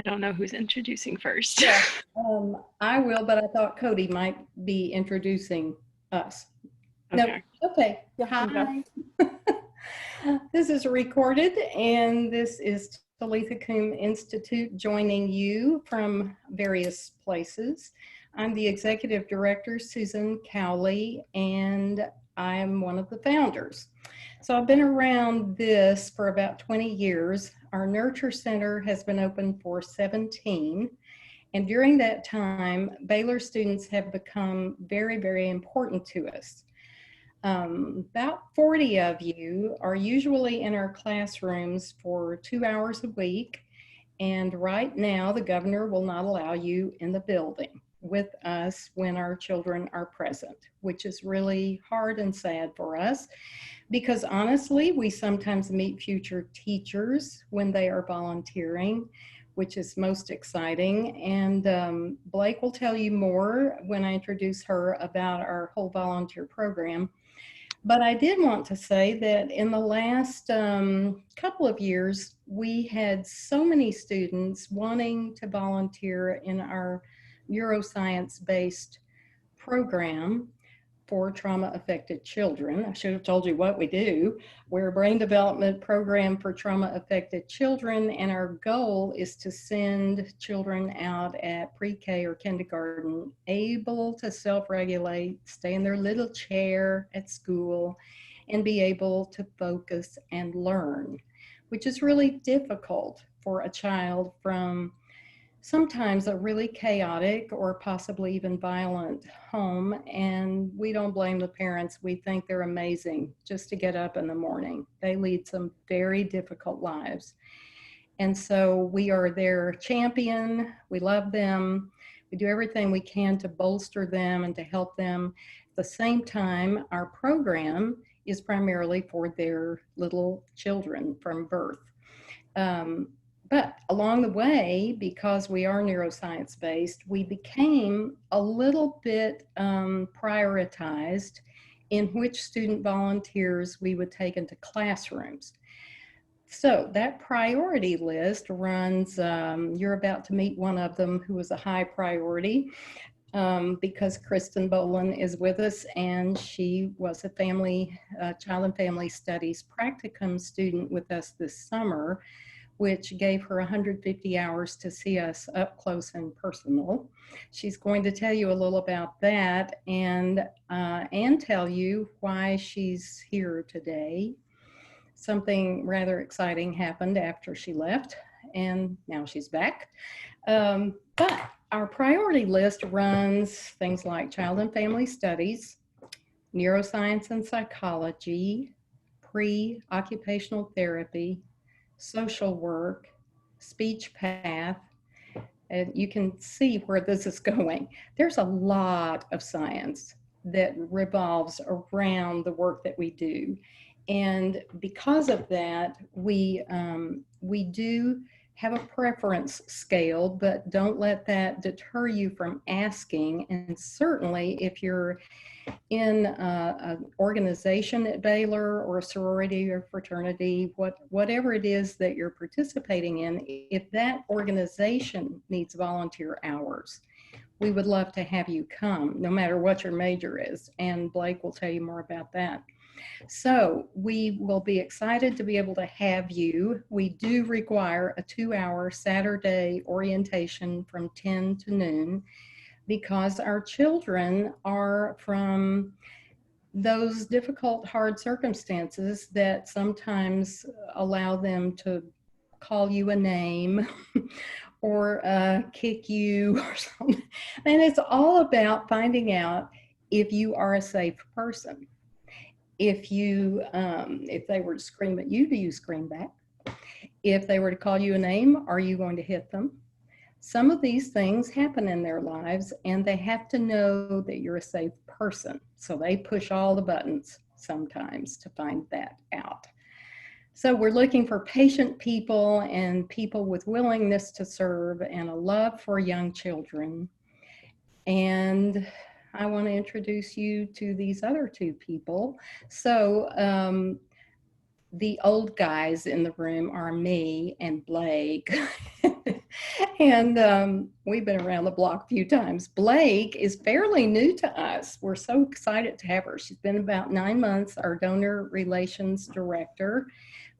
I don't know who's introducing first. Yeah, I will, but I thought Cody might be introducing us. No, Okay. okay. Yeah, you can go. Hi. This is recorded, and this is Talitha Koum Institute joining you from various places. I'm the executive director, Susan Cowley, and I'm one of the founders. So I've been around this for about 20 years. Our Nurture Center has been open for 17. And during that time, Baylor students have become very, very important to us. About 40 of you are usually in our classrooms for 2 hours a week. And right now, the governor will not allow you in the building with us when our children are present, which is really hard and sad for us because honestly, we sometimes meet future teachers when they are volunteering, which is most exciting. And Blake will tell you more when I introduce her about our whole volunteer program. But I did want to say that in the last couple of years, we had so many students wanting to volunteer in our neuroscience-based program for trauma-affected children. I should have told you what we do. We're a brain development program for trauma-affected children, and our goal is to send children out at pre-K or kindergarten able to self-regulate, stay in their little chair at school, and be able to focus and learn, which is really difficult for a child from sometimes a really chaotic or possibly even violent home. And we don't blame the parents. We think they're amazing just to get up in the morning. They lead some very difficult lives. And so we are their champion. We love them. We do everything we can to bolster them and to help them. At the same time, our program is primarily for their little children from birth. But along the way, because we are neuroscience based, we became a little bit prioritized in which student volunteers we would take into classrooms. So that priority list runs, you're about to meet one of them who was a high priority because Kristen Boland is with us, and she was a child and family studies practicum student with us this summer, which gave her 150 hours to see us up close and personal. She's going to tell you a little about that and tell you why she's here today. Something rather exciting happened after she left, and now she's back. But our priority list runs things like child and family studies, neuroscience and psychology, pre-occupational therapy, social work, speech path, and you can see where this is going. There's a lot of science that revolves around the work that we do. And because of that, we do have a preference scale, but don't let that deter you from asking. And certainly if you're in an organization at Baylor or a sorority or fraternity, whatever it is that you're participating in, if that organization needs volunteer hours, we would love to have you come, no matter what your major is. And Blake will tell you more about that. So we will be excited to be able to have you. We do require a 2-hour Saturday orientation from 10 to noon, because our children are from those difficult, hard circumstances that sometimes allow them to call you a name or kick you or something. And it's all about finding out if you are a safe person. If they were to scream at you, do you scream back? If they were to call you a name, are you going to hit them? Some of these things happen in their lives, and they have to know that you're a safe person. So they push all the buttons sometimes to find that out. So we're looking for patient people and people with willingness to serve and a love for young children. And I want to introduce you to these other two people. So the old guys in the room are me and Blake. And we've been around the block a few times. Blake is fairly new to us. We're so excited to have her. She's been about 9 months, our donor relations director.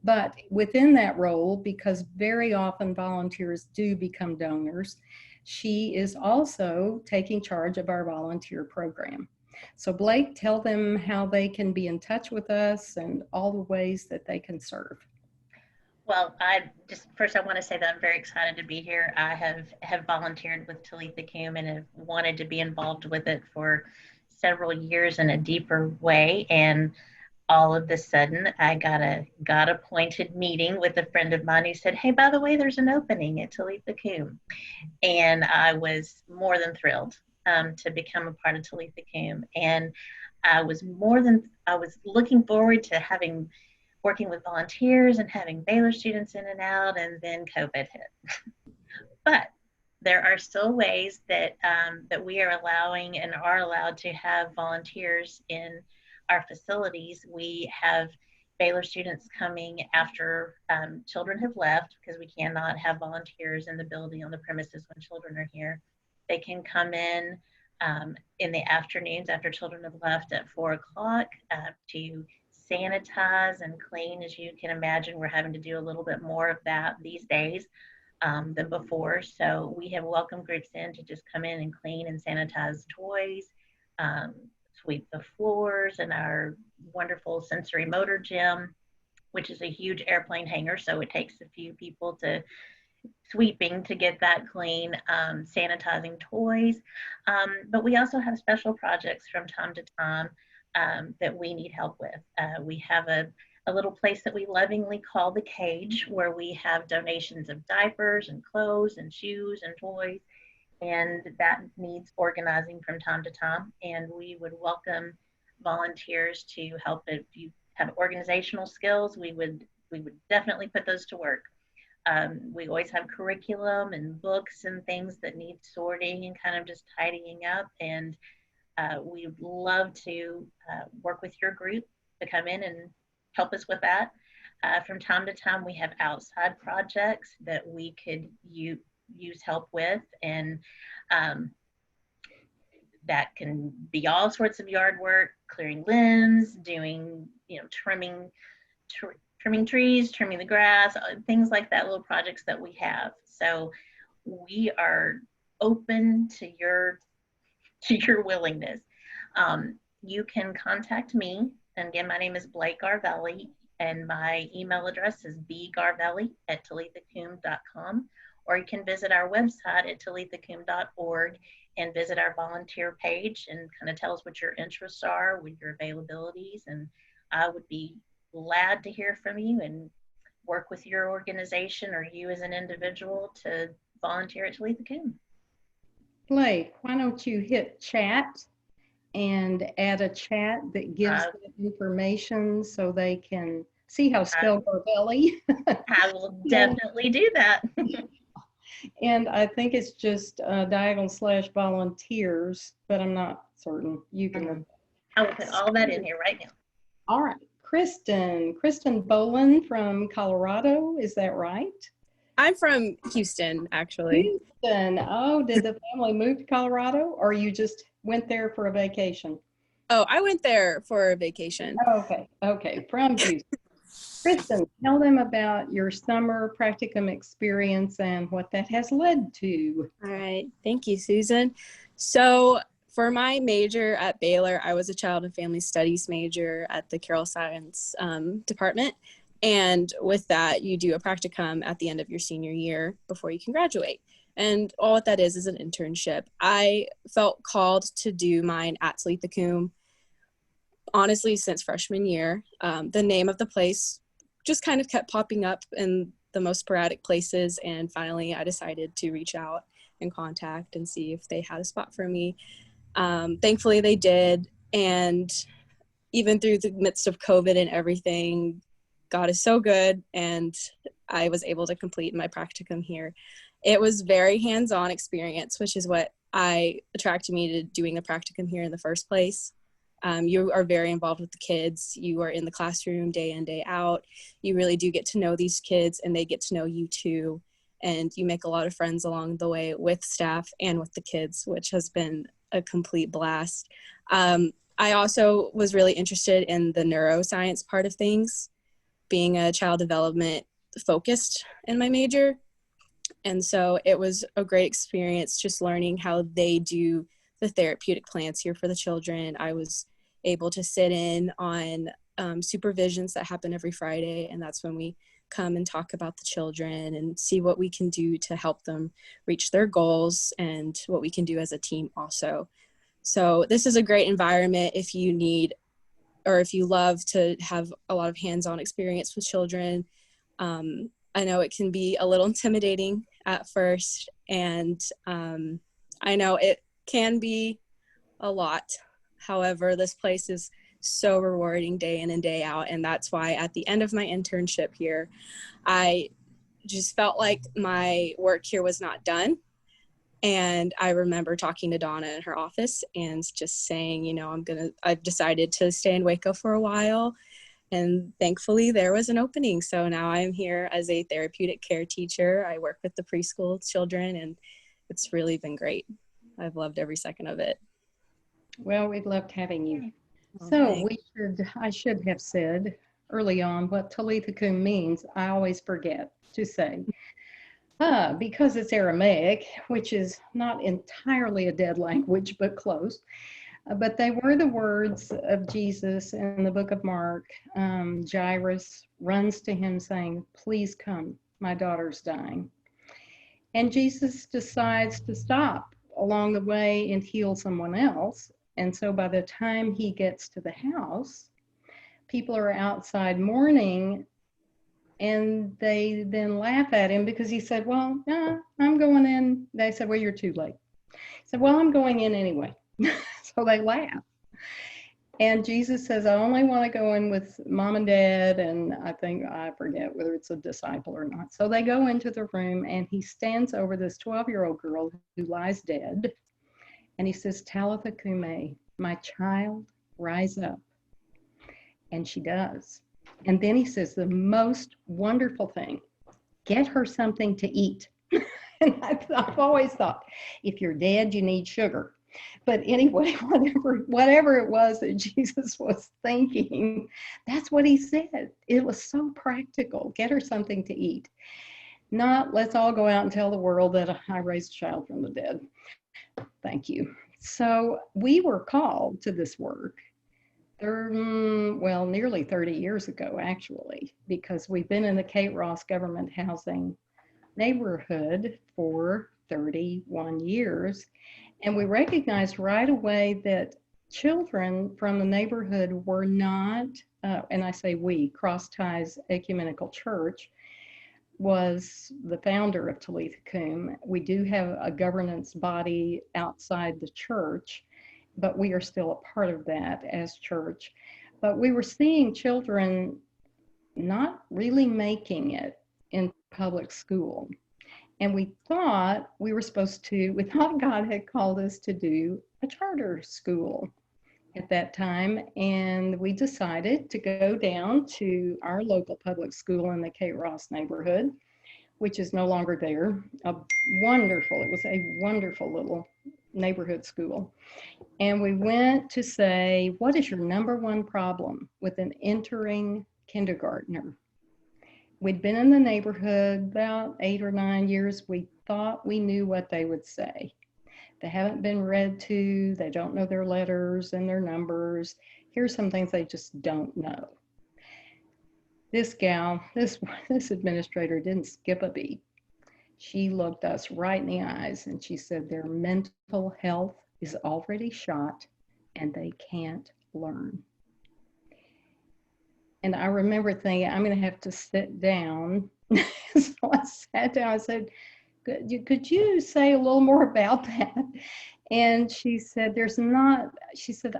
But within that role, because very often volunteers do become donors, she is also taking charge of our volunteer program. So Blake, tell them how they can be in touch with us and all the ways that they can serve. Well, I want to say that I'm very excited to be here. I have volunteered with Talitha Koum and have wanted to be involved with it for several years in a deeper way. And all of a sudden, I got appointed meeting with a friend of mine who said, "Hey, by the way, there's an opening at Talitha Koum," and I was more than thrilled to become a part of Talitha Koum. And I was looking forward to working with volunteers and having Baylor students in and out, and then COVID hit. But there are still ways that we are allowing and are allowed to have volunteers in our facilities. We have Baylor students coming after children have left, because we cannot have volunteers in the building on the premises when children are here. They can come in the afternoons after children have left at 4 o'clock to sanitize and clean. As you can imagine, we're having to do a little bit more of that these days than before. So we have welcome groups in to just come in and clean and sanitize toys, sweep the floors in our wonderful sensory motor gym, which is a huge airplane hangar. So it takes a few people sweeping to get that clean, sanitizing toys. But we also have special projects from time to time that we need help with. We have a little place that we lovingly call the cage, where we have donations of diapers and clothes and shoes and toys, and that needs organizing from time to time. And we would welcome volunteers to help. If you have organizational skills, we would definitely put those to work. We always have curriculum and books and things that need sorting and kind of just tidying up, and we would love to work with your group to come in and help us with that. From time to time, we have outside projects that we could use help with, and that can be all sorts of yard work, clearing limbs, doing, trimming trees, trimming the grass, things like that, little projects that we have. So we are open to your willingness. You can contact me, and again, my name is Blake Garvelli, and my email address is bgarvelli@talithakoum.com, or you can visit our website at talithakoum.org and visit our volunteer page and kind of tell us what your interests are, with your availabilities, and I would be glad to hear from you and work with your organization or you as an individual to volunteer at Talitha Koum. Blake, why don't you hit chat and add a chat that gives them information so they can see how to spell Garvelli. I will definitely do that. And I think it's just diagonal/volunteers, but I'm not certain. You can. I will put all that in here right now. All right. Kristen Boland from Colorado. Is that right? I'm from Houston, actually. Houston. Oh, did the family move to Colorado, or you just went there for a vacation? Oh, I went there for a vacation. Okay. From Houston. Kristen, tell them about your summer practicum experience and what that has led to. All right. Thank you, Susan. So for my major at Baylor, I was a child and family studies major at the Carroll Science department. And with that, you do a practicum at the end of your senior year before you can graduate. And all what that is an internship. I felt called to do mine at Talitha Koum, honestly, since freshman year. The name of the place just kind of kept popping up in the most sporadic places. And finally, I decided to reach out and contact and see if they had a spot for me. Thankfully, they did. And even through the midst of COVID and everything, God is so good, and I was able to complete my practicum here. It was very hands-on experience, which is what attracted me to doing a practicum here in the first place. You are very involved with the kids. You are in the classroom day in, day out. You really do get to know these kids, and they get to know you too. and you make a lot of friends along the way with staff and with the kids, which has been a complete blast. I also was really interested in the neuroscience part of things, being a child development focused in my major. And so it was a great experience just learning how they do the therapeutic plans here for the children. I was able to sit in on supervisions that happen every Friday, and that's when we come and talk about the children and see what we can do to help them reach their goals and what we can do as a team also. So this is a great environment if you need, or if you love to have a lot of hands-on experience with children. I know it can be a little intimidating at first, and I know it can be a lot. However, this place is so rewarding day in and day out, and that's why at the end of my internship here, I just felt like my work here was not done. And I remember talking to Donna in her office and just saying, you know, I've decided to stay in Waco for a while. And thankfully there was an opening. So now I'm here as a therapeutic care teacher. I work with the preschool children, and it's really been great. I've loved every second of it. Well, we've loved having you. Oh, So thanks. I should have said early on what Talitha Koum means. I always forget to say. Because it's Aramaic, which is not entirely a dead language, but close. But they were the words of Jesus in the book of Mark. Jairus runs to him saying, "Please come, my daughter's dying." And Jesus decides to stop along the way and heal someone else. And so by the time he gets to the house, people are outside mourning, and they then laugh at him because he said, "Well, I'm going in." They said, "Well, you're too late." He said, "Well, I'm going in anyway." So they laugh. And Jesus says, "I only want to go in with mom and dad." And I forget whether it's a disciple or not. So they go into the room, and he stands over this 12-year-old girl who lies dead. And he says, "Talitha Koum, my child, rise up." And she does. And then he says the most wonderful thing: "Get her something to eat." And I've always thought, if you're dead, you need sugar. But anyway, whatever it was that Jesus was thinking, that's what he said. It was so practical. Get her something to eat. Not, let's all go out and tell the world that I raised a child from the dead. Thank you. So we were called to this work. Nearly 30 years ago, actually, because we've been in the Kate Ross government housing neighborhood for 31 years. And we recognized right away that children from the neighborhood were not, and I say we, Cross Ties Ecumenical Church was the founder of Talitha Koum. We do have a governance body outside the church, but we are still a part of that as church. But we were seeing children not really making it in public school. And we thought we thought God had called us to do a charter school at that time. And we decided to go down to our local public school in the Kate Ross neighborhood, which is no longer there. It was a wonderful little neighborhood school. And we went to say, "What is your number one problem with an entering kindergartner?" We'd been in the neighborhood about 8 or 9 years. We thought we knew what they would say. They haven't been read to, they don't know their letters and their numbers. Here's some things they just don't know. This gal, this administrator didn't skip a beat. She looked us right in the eyes and she said, "Their mental health is already shot and they can't learn." And I remember thinking, I'm going to have to sit down. So I sat down. I said, could you say a little more about that? And she said,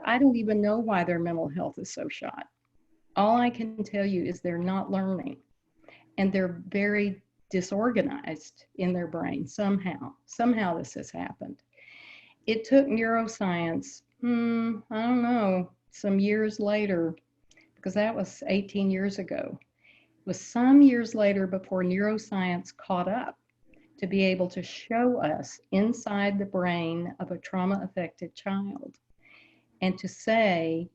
"I don't even know why their mental health is so shot. All I can tell you is they're not learning. And they're very disorganized in their brain somehow. Somehow this has happened." It took neuroscience, I don't know, some years later, because that was 18 years ago. It was some years later before neuroscience caught up. to be able to show us inside the brain of a trauma-affected child and to say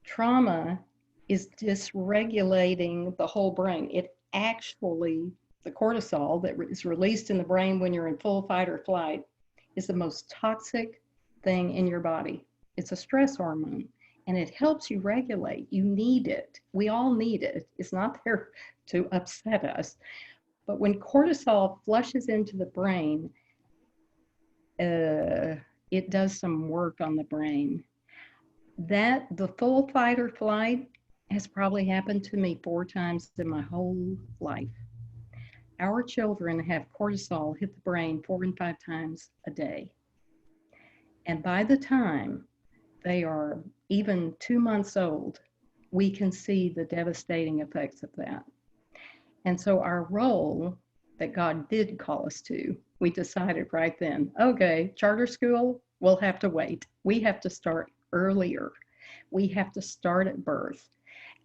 trauma is dysregulating the whole brain. It actually, the cortisol that is released in the brain when you're in full fight or flight is the most toxic thing in your body. It's a stress hormone and it helps you regulate. You need it. We all need it. It's not there to upset us. But when cortisol flushes into the brain, it does some work on the brain. That the full fight or flight has probably happened to me 4 times in my whole life. Our children have cortisol hit the brain 4 and 5 times a day. And by the time they are even 2 months old, we can see the devastating effects of that. And so our role that God did call us to, we decided right then, okay, charter school, we'll have to wait. We have to start earlier. We have to start at birth.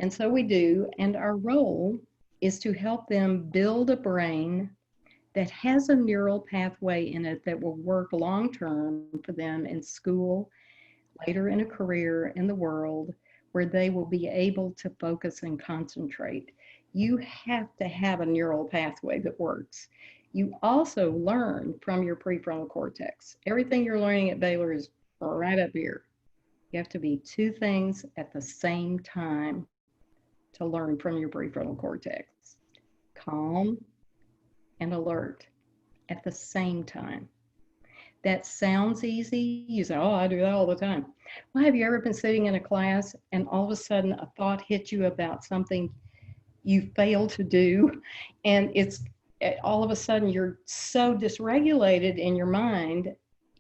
And so we do. And our role is to help them build a brain that has a neural pathway in it that will work long-term for them in school, later in a career in the world, where they will be able to focus and concentrate. You have to have a neural pathway that works. You also learn from your prefrontal cortex. Everything you're learning at Baylor is right up here. You have to be 2 things at the same time to learn from your prefrontal cortex. Calm and alert at the same time. That sounds easy. You say, oh, I do that all the time. Well, have you ever been sitting in a class and all of a sudden a thought hit you about something you failed to do, and it's all of a sudden you're so dysregulated in your mind,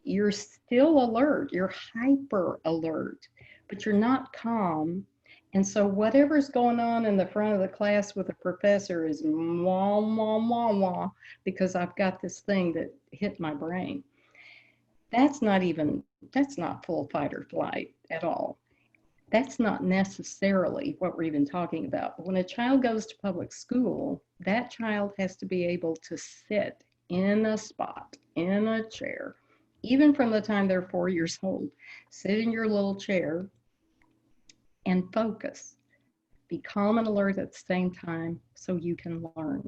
you're still alert, you're hyper alert, but you're not calm. And so whatever's going on in the front of the class with the professor is wah, wah, wah, wah, because I've got this thing that hit my brain. That's not full fight or flight at all. That's not necessarily what we're even talking about. But when a child goes to public school, that child has to be able to sit in a spot, in a chair, even from the time they're 4 years old. Sit in your little chair and focus. Be calm and alert at the same time so you can learn.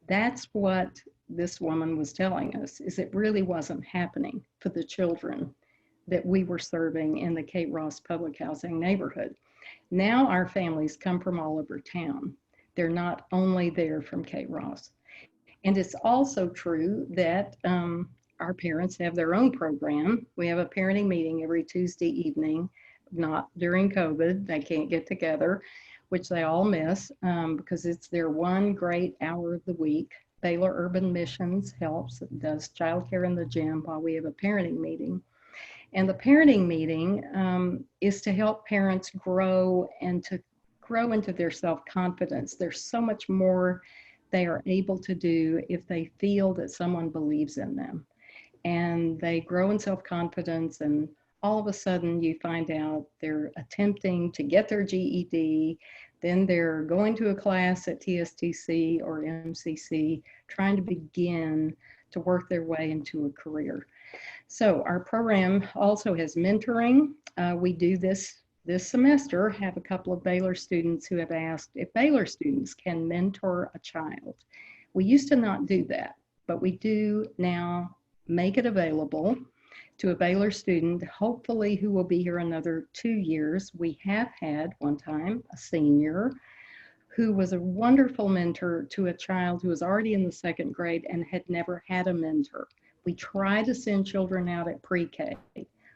That's what this woman was telling us, is it really wasn't happening for the children that we were serving in the Kate Ross public housing neighborhood. Now our families come from all over town. They're not only there from Kate Ross. And it's also true that our parents have their own program. We have a parenting meeting every Tuesday evening, not during COVID. They can't get together, which they all miss because it's their one great hour of the week. Baylor Urban Missions helps, it does childcare in the gym while we have a parenting meeting. And the parenting meeting is to help parents grow and to grow into their self-confidence. There's so much more they are able to do if they feel that someone believes in them. And they grow in self-confidence, and all of a sudden you find out they're attempting to get their GED, then they're going to a class at TSTC or MCC, trying to begin to work their way into a career. So our program also has mentoring. We do this semester, have a couple of Baylor students who have asked if Baylor students can mentor a child. We used to not do that, but we do now make it available to a Baylor student, hopefully who will be here another 2 years. We have had one time a senior who was a wonderful mentor to a child who was already in the 2nd grade and had never had a mentor. We try to send children out at pre-K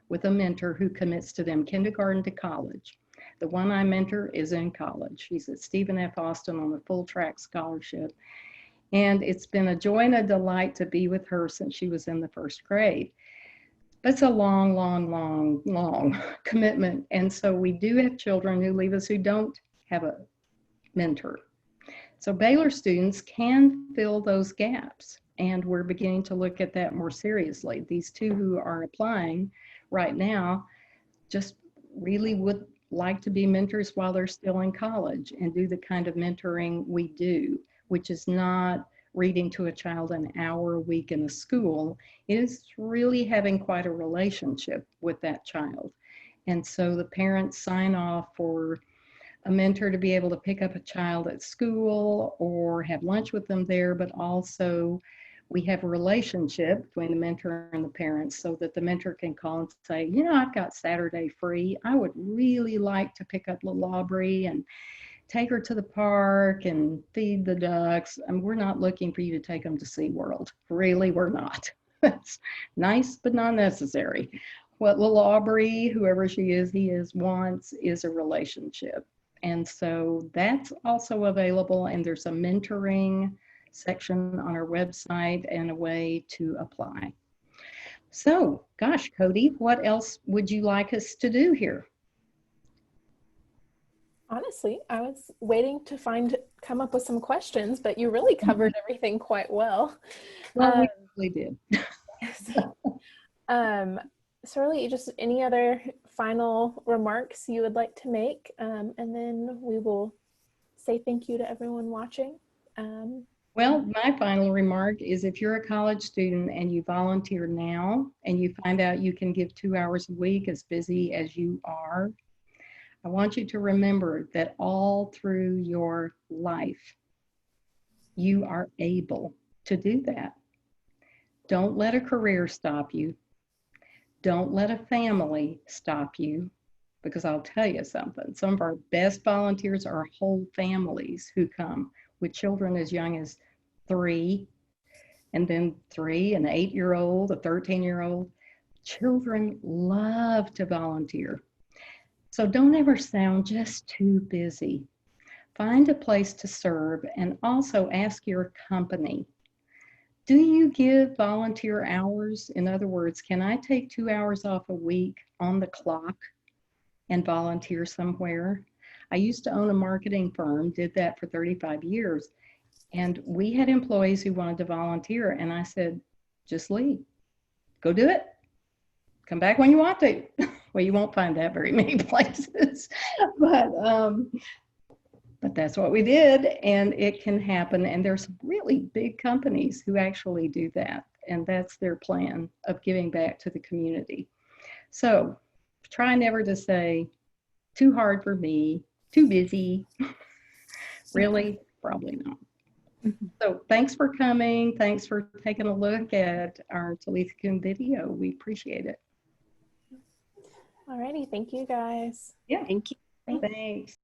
with a mentor who commits to them kindergarten to college. The one I mentor is in college. She's at Stephen F. Austin on a full track scholarship. And it's been a joy and a delight to be with her since she was in the 1st grade. But it's a long, long, long, long commitment. And so we do have children who leave us who don't have a mentor. So Baylor students can fill those gaps. And we're beginning to look at that more seriously. These 2 who are applying right now just really would like to be mentors while they're still in college and do the kind of mentoring we do, which is not reading to a child an hour a week in a school is really having quite a relationship with that child. And so the parents sign off for a mentor to be able to pick up a child at school or have lunch with them there, but also we have a relationship between the mentor and the parents so that the mentor can call and say, you know, I've got Saturday free. I would really like to pick up little Aubrey and take her to the park and feed the ducks. And we're not looking for you to take them to SeaWorld. Really, we're not. That's nice, but not necessary. What little Aubrey, whoever she is, he is, wants is a relationship. And so that's also available. And there's a mentoring section on our website and a way to apply. So, gosh, Cody, what else would you like us to do here? Honestly, I was waiting to come up with some questions, but you really covered everything quite well. Well, we really did. So really, just any other final remarks you would like to make, and then we will say thank you to everyone watching. Well, my final remark is if you're a college student and you volunteer now and you find out you can give 2 hours a week as busy as you are, I want you to remember that all through your life, you are able to do that. Don't let a career stop you. Don't let a family stop you, because I'll tell you something. Some of our best volunteers are whole families who come with children as young as 3, and then 3, an 8-year-old, a 13-year-old. Children love to volunteer. So don't ever sound just too busy. Find a place to serve and also ask your company, do you give volunteer hours? In other words, can I take 2 hours off a week on the clock and volunteer somewhere? I used to own a marketing firm, did that for 35 years. And we had employees who wanted to volunteer. And I said, just leave, go do it. Come back when you want to. Well, you won't find that very many places, but that's what we did, and it can happen. And there's really big companies who actually do that, and that's their plan of giving back to the community. So try never to say, too hard for me, too busy. Really, probably not. So thanks for coming. Thanks for taking a look at our Talitha Koum video. We appreciate it. Alrighty, thank you guys. Yeah. Thank you. Thanks.